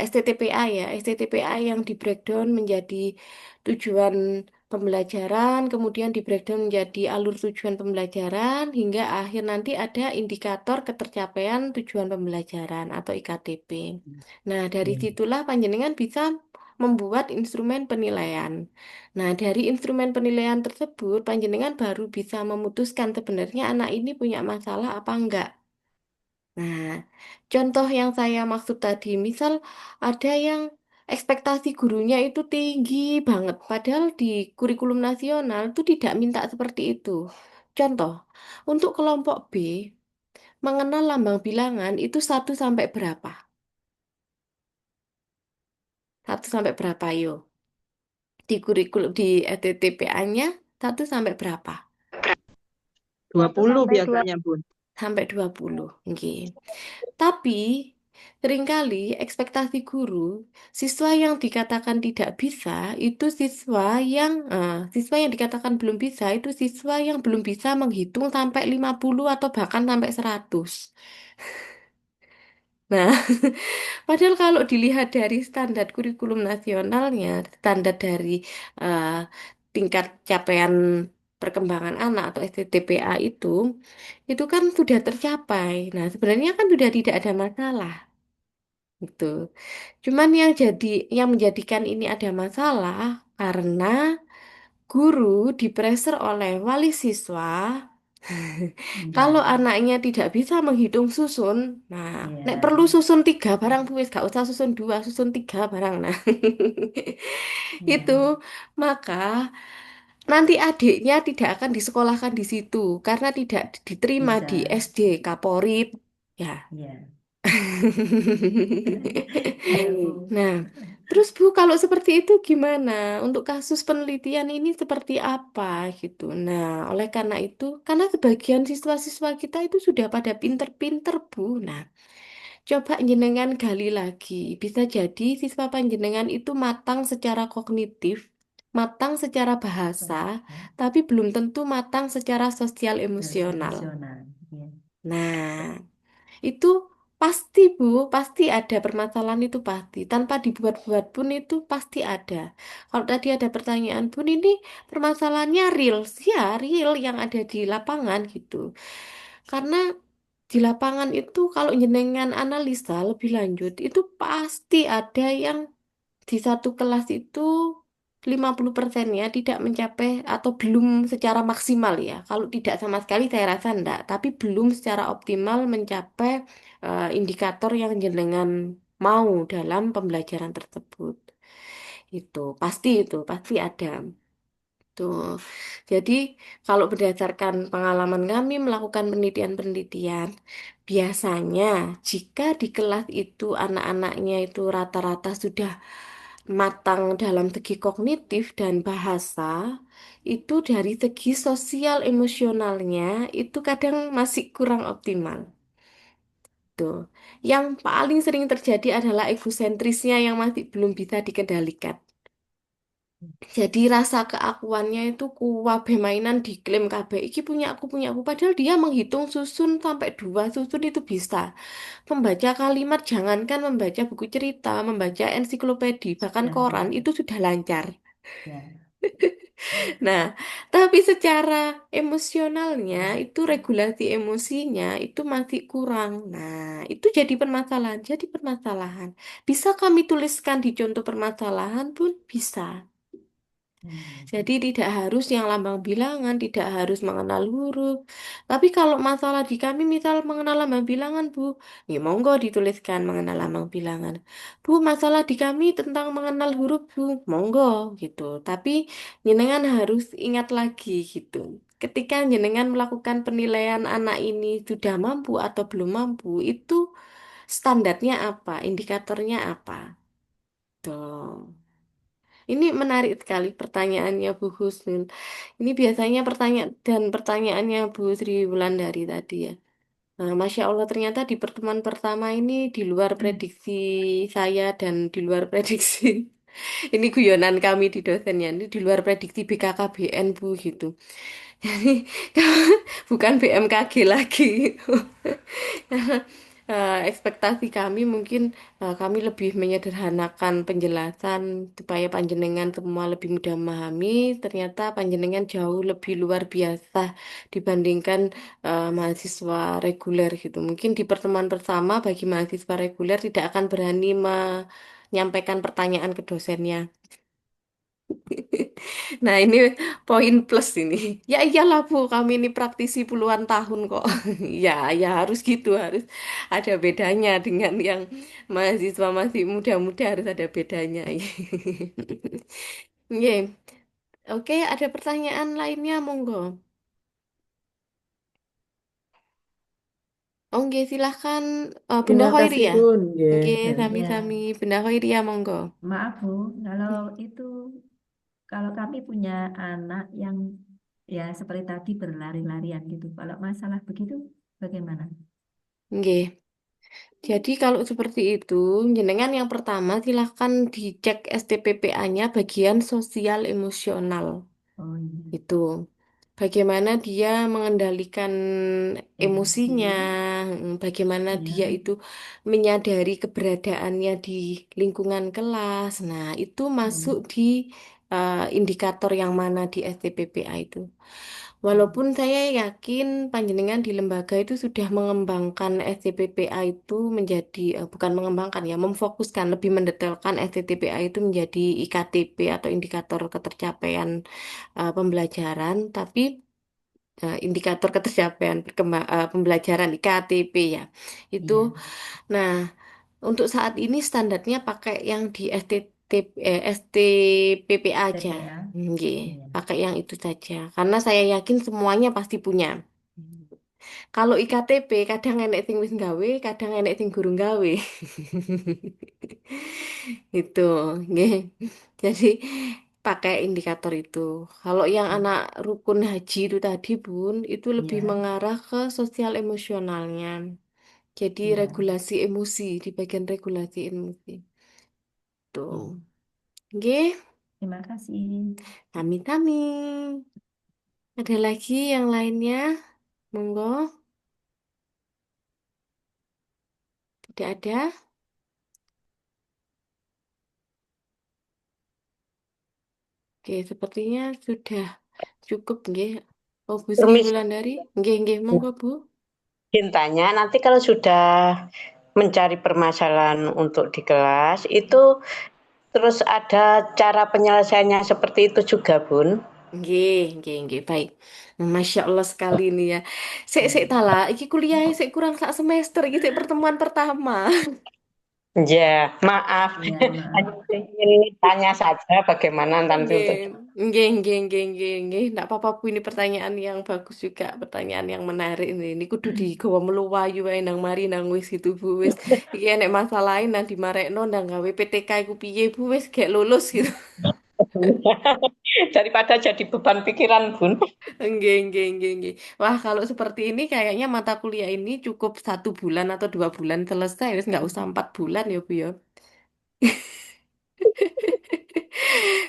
STTPA ya, STTPA yang di breakdown menjadi tujuan pembelajaran, kemudian di breakdown menjadi alur tujuan pembelajaran, hingga akhir nanti ada indikator ketercapaian tujuan pembelajaran atau IKTP. Nah, dari Ya. situlah panjenengan bisa membuat instrumen penilaian. Nah, dari instrumen penilaian tersebut, panjenengan baru bisa memutuskan sebenarnya anak ini punya masalah apa enggak. Nah, contoh yang saya maksud tadi, misal ada yang ekspektasi gurunya itu tinggi banget, padahal di kurikulum nasional itu tidak minta seperti itu. Contoh, untuk kelompok B, mengenal lambang bilangan itu satu sampai berapa? Satu sampai berapa, yo? Di kurikulum di STTPA-nya satu sampai berapa? 20 biasanya, Bun. Sampai 20. Nggih. Tapi seringkali ekspektasi guru, siswa yang dikatakan tidak bisa itu siswa yang dikatakan belum bisa itu siswa yang belum bisa menghitung sampai 50 atau bahkan sampai 100. Nah, padahal kalau dilihat dari standar kurikulum nasionalnya, standar dari eh, tingkat capaian perkembangan anak atau STTPA itu kan sudah tercapai. Nah, sebenarnya kan sudah tidak ada masalah. Gitu. Cuman yang menjadikan ini ada masalah karena guru dipressure oleh wali siswa. Kalau Ya, anaknya tidak bisa menghitung susun, nah, nek perlu ya, susun tiga barang wis gak usah susun dua, susun tiga barang. Nah, itu ya, maka nanti adiknya tidak akan disekolahkan di situ karena tidak diterima di bisa. SD Kaporit. Ya. Ya, ya, Bu. Nah, Terus Bu, kalau seperti itu gimana? Untuk kasus penelitian ini seperti apa gitu. Nah, oleh karena itu, karena sebagian siswa-siswa kita itu sudah pada pinter-pinter Bu. Nah, coba jenengan gali lagi. Bisa jadi siswa panjenengan itu matang secara kognitif, matang secara bahasa, tapi belum tentu matang secara sosial Sosial emosional. emosional. Ya. Nah, itu pasti Bu, pasti ada permasalahan itu pasti. Tanpa dibuat-buat pun itu pasti ada. Kalau tadi ada pertanyaan Bun, ini permasalahannya real, ya real yang ada di lapangan gitu. Karena di lapangan itu kalau jenengan analisa lebih lanjut, itu pasti ada yang di satu kelas itu 50%-nya tidak mencapai atau belum secara maksimal ya. Kalau tidak sama sekali saya rasa enggak, tapi belum secara optimal mencapai indikator yang jenengan mau dalam pembelajaran tersebut. Itu pasti ada. Tuh. Jadi, kalau berdasarkan pengalaman kami melakukan penelitian-penelitian, biasanya jika di kelas itu anak-anaknya itu rata-rata sudah matang dalam segi kognitif dan bahasa, itu dari segi sosial emosionalnya itu kadang masih kurang optimal. Tuh. Yang paling sering terjadi adalah egosentrisnya yang masih belum bisa dikendalikan. Jadi rasa keakuannya itu kuwabe mainan diklaim kabeh iki punya aku padahal dia menghitung susun sampai 2 susun itu bisa. Membaca kalimat jangankan membaca buku cerita, membaca ensiklopedi, bahkan Sudah koran bisa. itu sudah lancar. Ya. Nah, tapi secara emosionalnya itu regulasi emosinya itu masih kurang. Nah, itu jadi permasalahan, jadi permasalahan. Bisa kami tuliskan di contoh permasalahan pun bisa. Hmm. Jadi tidak harus yang lambang bilangan, tidak harus mengenal huruf. Tapi kalau masalah di kami misal mengenal lambang bilangan, Bu, ya monggo dituliskan mengenal lambang bilangan. Bu, masalah di kami tentang mengenal huruf, Bu, monggo gitu. Tapi jenengan harus ingat lagi gitu. Ketika jenengan melakukan penilaian anak ini sudah mampu atau belum mampu, itu standarnya apa, indikatornya apa. Tuh. Ini menarik sekali pertanyaannya Bu Husnul. Ini biasanya pertanyaannya Bu Sri Wulandari tadi ya. Nah, Masya Allah ternyata di pertemuan pertama ini di luar prediksi saya dan di luar prediksi. Ini guyonan kami di dosennya. Ini di luar prediksi BKKBN Bu gitu. Jadi bukan BMKG lagi. Ekspektasi kami mungkin kami lebih menyederhanakan penjelasan supaya panjenengan semua lebih mudah memahami. Ternyata panjenengan jauh lebih luar biasa dibandingkan mahasiswa reguler gitu. Mungkin di pertemuan pertama bagi mahasiswa reguler tidak akan berani menyampaikan pertanyaan ke dosennya. Nah, ini poin plus ini. Ya iyalah Bu, kami ini praktisi puluhan tahun kok. Ya, ya harus gitu, harus ada bedanya dengan yang mahasiswa masih muda-muda harus ada bedanya. Oke, oke, ada pertanyaan lainnya, monggo. Oke, silahkan Bunda Terima Khairi kasih ya. Bun. Oke, Ya. Ya, sami-sami Bunda Khairi ya, monggo. maaf Bu, kalau itu kalau kami punya anak yang ya seperti tadi berlari-larian gitu. Kalau masalah begitu bagaimana? Oke. Jadi kalau seperti itu, jenengan yang pertama silahkan dicek STPPA-nya bagian sosial emosional. Oh iya, Itu bagaimana dia mengendalikan emosi, emosinya, bagaimana dia ya. itu menyadari keberadaannya di lingkungan kelas. Nah, itu masuk Hmm. di indikator yang mana di STPPA itu. Walaupun Hmm. saya yakin panjenengan di lembaga itu sudah mengembangkan STPPA itu menjadi, bukan mengembangkan ya, memfokuskan, lebih mendetailkan STPPA itu menjadi IKTP atau indikator ketercapaian pembelajaran, tapi indikator ketercapaian pembelajaran IKTP ya. Itu, Iya, nah untuk saat ini standarnya pakai yang di STPPA aja. TPA, Nggih, iya. pakai yang itu saja. Karena saya yakin semuanya pasti punya. Kalau IKTP kadang enek sing wis gawe, kadang enek sing gurung gawe. Itu, nggih. Jadi pakai indikator itu. Kalau yang anak rukun haji itu tadi, Bun, itu lebih Ya, mengarah ke sosial emosionalnya. Jadi ya. regulasi emosi di bagian regulasi emosi. Tuh. Nggih, Terima kasih. tami-tami. Ada lagi yang lainnya? Monggo, tidak ada. Oke, sepertinya sudah cukup, nggih. Oh, Bu Sri Permisi, Wulandari. Nggih, nggih, monggo, Bu. cintanya nanti kalau sudah mencari permasalahan untuk di kelas itu terus ada cara penyelesaiannya seperti itu juga, Bun. Nggih, nggih, nggih, baik. Masya Allah sekali nih ya. Sik tala, iki kuliah sik kurang sak semester, iki sik pertemuan pertama. Ya, maaf. Ya, maaf. Hanya ingin tanya saja bagaimana nanti Nggih, untuk nggih. Nggak apa-apa, Bu. Ini pertanyaan yang bagus juga, pertanyaan yang menarik ini. Ini kudu digawa meluwayu wae nang mari nang wis gitu, Bu. Wis iki enek masalah lain nang dimarekno nang gawe PTK iku piye, Bu? Wis gek lulus gitu. daripada jadi beban pikiran, Bun. Nggih. Wah, kalau seperti ini kayaknya mata kuliah ini cukup 1 bulan atau 2 bulan selesai. Wis nggak usah 4 bulan ya, Bu ya.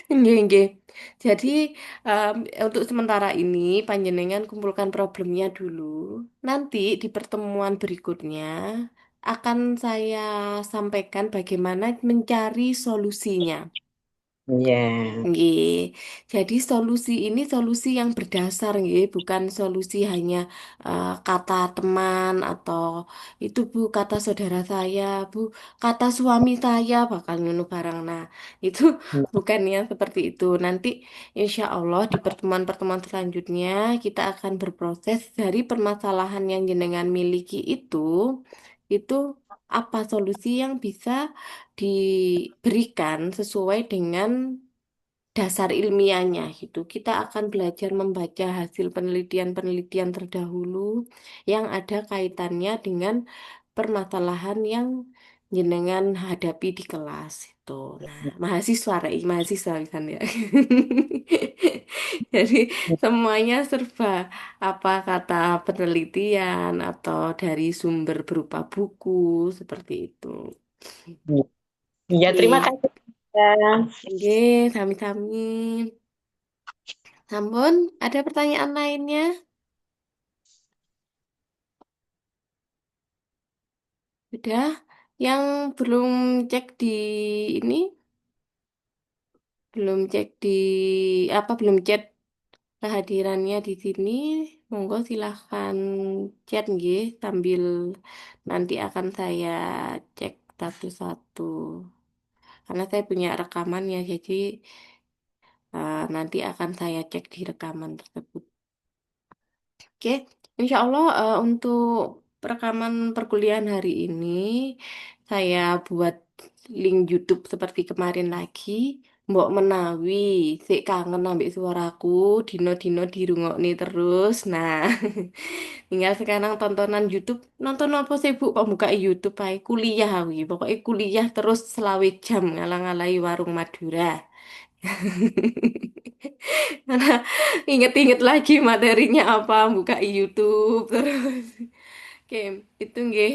Nggih. Jadi em, untuk sementara ini panjenengan kumpulkan problemnya dulu. Nanti di pertemuan berikutnya akan saya sampaikan bagaimana mencari solusinya. Ya. Nggih. Jadi solusi ini solusi yang berdasar nggih, bukan solusi hanya kata teman atau itu Bu kata saudara saya, Bu kata suami saya bakal ngono barang. Nah, itu bukan yang seperti itu. Nanti insya Allah di pertemuan-pertemuan selanjutnya kita akan berproses dari permasalahan yang jenengan miliki itu apa solusi yang bisa diberikan sesuai dengan dasar ilmiahnya gitu. Kita akan belajar membaca hasil penelitian-penelitian terdahulu yang ada kaitannya dengan permasalahan yang jenengan hadapi di kelas itu. Nah, mahasiswa, mahasiswa kan ya. Jadi semuanya serba apa kata penelitian atau dari sumber berupa buku seperti itu. Ya, terima Oke, kasih. Ya. oke, sami-sami. Sampun, ada pertanyaan lainnya? Sudah, yang belum cek di ini, belum cek di apa, belum chat kehadirannya di sini, monggo silahkan chat nggih sambil nanti akan saya cek satu-satu. Karena saya punya rekaman ya, jadi nanti akan saya cek di rekaman tersebut. Oke, insya Allah untuk rekaman perkuliahan hari ini saya buat link YouTube seperti kemarin lagi. Mbok menawi, sik kangen ambek suaraku, dino-dino dirungokne terus. Nah, tinggal sekarang tontonan YouTube. Nonton apa sih Bu? Kok buka YouTube ae kuliah aku. Pokoknya kuliah terus selawe jam ngalang-alai warung Madura. Karena inget-inget lagi materinya apa, buka YouTube terus. Oke, itu nggih.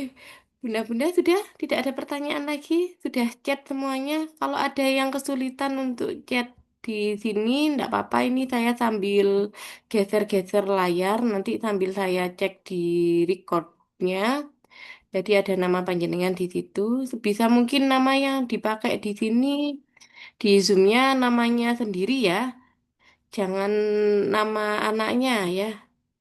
Bunda-bunda sudah tidak ada pertanyaan lagi, sudah chat semuanya. Kalau ada yang kesulitan untuk chat di sini, enggak apa-apa. Ini saya sambil geser-geser layar, nanti sambil saya cek di recordnya. Jadi ada nama panjenengan di situ. Sebisa mungkin nama yang dipakai di sini di Zoom-nya namanya sendiri ya. Jangan nama anaknya ya.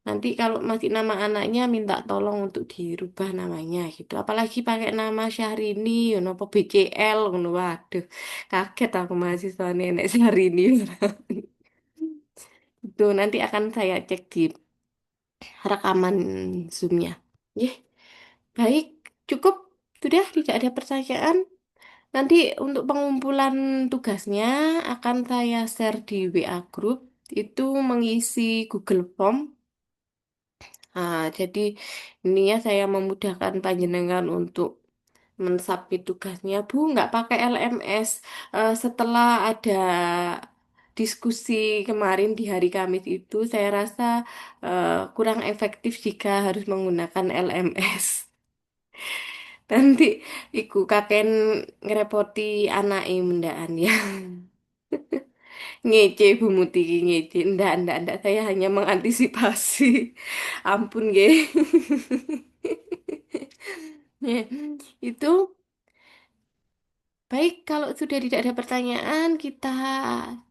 Nanti kalau masih nama anaknya minta tolong untuk dirubah namanya gitu. Apalagi pakai nama Syahrini, apa BCL, ngono. Waduh, kaget aku mahasiswa nenek Syahrini. Itu nanti akan saya cek di rekaman Zoom-nya. Yeh, baik, cukup. Sudah tidak ada pertanyaan. Nanti untuk pengumpulan tugasnya akan saya share di WA Group. Itu mengisi Google Form. Nah, jadi ini ya saya memudahkan panjenengan untuk mensubmit tugasnya. Bu, nggak pakai LMS. Setelah ada diskusi kemarin di hari Kamis itu, saya rasa kurang efektif jika harus menggunakan LMS. Nanti iku kaken ngerepoti anak mendaan ya. Ngece Bu Muti ngece. Ndak. Saya hanya mengantisipasi. Ampun, nggih. Ya, itu baik, kalau sudah tidak ada pertanyaan, kita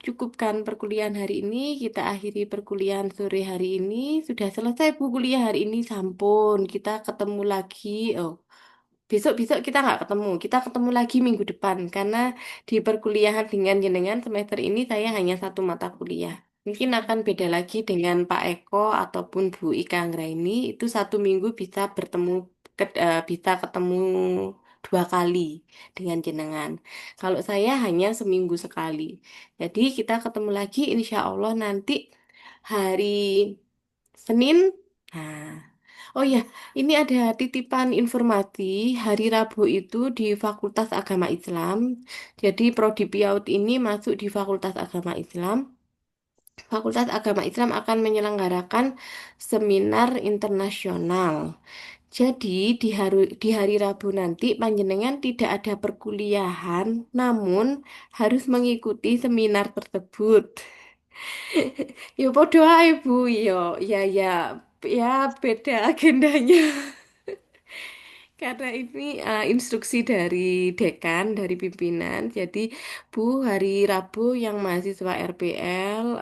cukupkan perkuliahan hari ini. Kita akhiri perkuliahan sore hari ini. Sudah selesai Bu kuliah hari ini, sampun. Kita ketemu lagi. Oh, besok-besok kita nggak ketemu. Kita ketemu lagi minggu depan. Karena di perkuliahan dengan jenengan semester ini saya hanya satu mata kuliah. Mungkin akan beda lagi dengan Pak Eko ataupun Bu Ika Anggraini. Itu satu minggu bisa bertemu, bisa ketemu 2 kali dengan jenengan. Kalau saya hanya seminggu sekali. Jadi kita ketemu lagi insya Allah nanti hari Senin. Nah, oh ya, ini ada titipan informasi. Hari Rabu itu di Fakultas Agama Islam. Jadi Prodi Piaut ini masuk di Fakultas Agama Islam. Fakultas Agama Islam akan menyelenggarakan seminar internasional. Jadi di hari Rabu nanti panjenengan tidak ada perkuliahan, namun harus mengikuti seminar tersebut. Ya podo ae Bu, ya beda agendanya. Karena ini instruksi dari dekan, dari pimpinan. Jadi Bu, hari Rabu yang mahasiswa RPL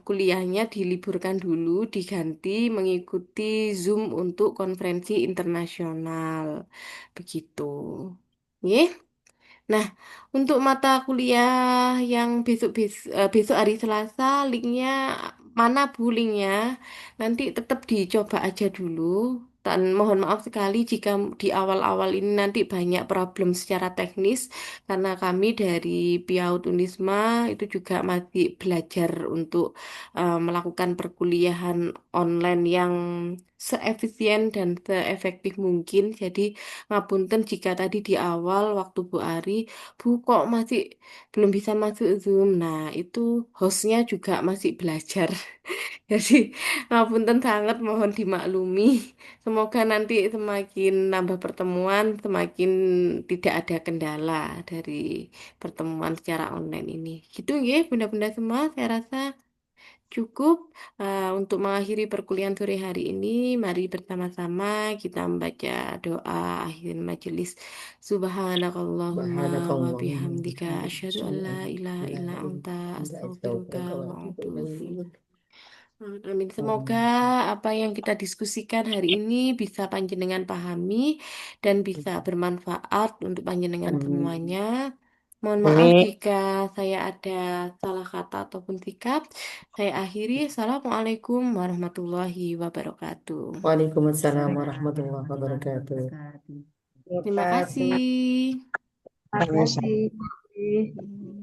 kuliahnya diliburkan dulu, diganti mengikuti Zoom untuk konferensi internasional. Begitu. Nggih. Nah, untuk mata kuliah yang besok hari Selasa, linknya mana Bu linknya? Nanti tetap dicoba aja dulu. Dan mohon maaf sekali jika di awal-awal ini nanti banyak problem secara teknis karena kami dari Piaut Unisma itu juga masih belajar untuk melakukan perkuliahan online yang seefisien dan seefektif mungkin. Jadi ngapunten jika tadi di awal waktu Bu Ari, Bu kok masih belum bisa masuk Zoom. Nah, itu hostnya juga masih belajar. Jadi ngapunten sangat mohon dimaklumi. Semoga nanti semakin nambah pertemuan, semakin tidak ada kendala dari pertemuan secara online ini. Gitu ya, bunda-bunda semua, saya rasa cukup untuk mengakhiri perkuliahan sore hari ini. Mari bersama-sama kita membaca doa akhir majelis. Subhanakallahumma wa Subhanakallahumma wa bihamdika bihamdika asyhadu an asyhadu la an ilaha la illa ilaha illa anta anta astaghfiruka astaghfiruka wa wa atubu atubu ilaik. ilaik. Amin. Semoga Amin. apa yang kita diskusikan hari ini bisa panjenengan pahami dan bisa bermanfaat untuk panjenengan Amin. semuanya. Mohon maaf Amin. jika saya ada salah kata ataupun sikap. Saya akhiri. Assalamualaikum warahmatullahi wabarakatuh. Waalaikumsalam Waalaikumsalam warahmatullahi warahmatullahi wabarakatuh. wabarakatuh. Terima Terima kasih. kasih. Terima kasih. Hmm.